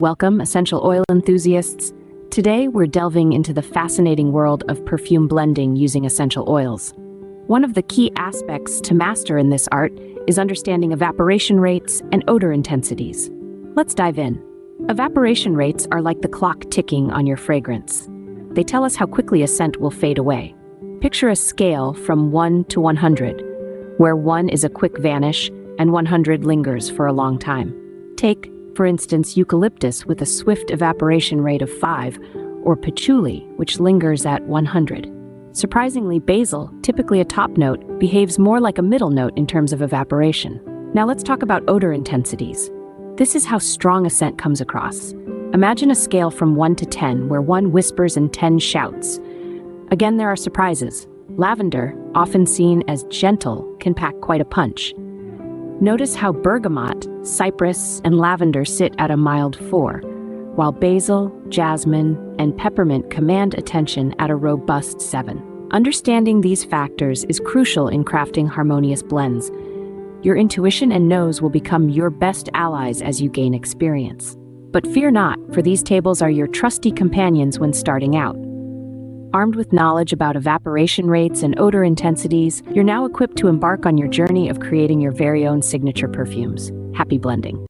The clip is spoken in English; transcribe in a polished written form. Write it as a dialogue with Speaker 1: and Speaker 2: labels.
Speaker 1: Welcome, essential oil enthusiasts. Today, we're delving into the fascinating world of perfume blending using essential oils. One of the key aspects to master in this art is understanding evaporation rates and odor intensities. Let's dive in. Evaporation rates are like the clock ticking on your fragrance. They tell us how quickly a scent will fade away. Picture a scale from 1 to 100, where 1 is a quick vanish and 100 lingers for a long time. Take, for instance, eucalyptus with a swift evaporation rate of 5, or patchouli, which lingers at 100. Surprisingly, basil, typically a top note, behaves more like a middle note in terms of evaporation. Now let's talk about odor intensities. This is how strong a scent comes across. Imagine a scale from 1 to 10, where 1 whispers and 10 shouts. Again, there are surprises. Lavender, often seen as gentle, can pack quite a punch. Notice how bergamot, cypress, and lavender sit at a mild 4, while basil, jasmine, and peppermint command attention at a robust 7. Understanding these factors is crucial in crafting harmonious blends. Your intuition and nose will become your best allies as you gain experience. But fear not, for these tables are your trusty companions when starting out. Armed with knowledge about evaporation rates and odor intensities, you're now equipped to embark on your journey of creating your very own signature perfumes. Happy blending!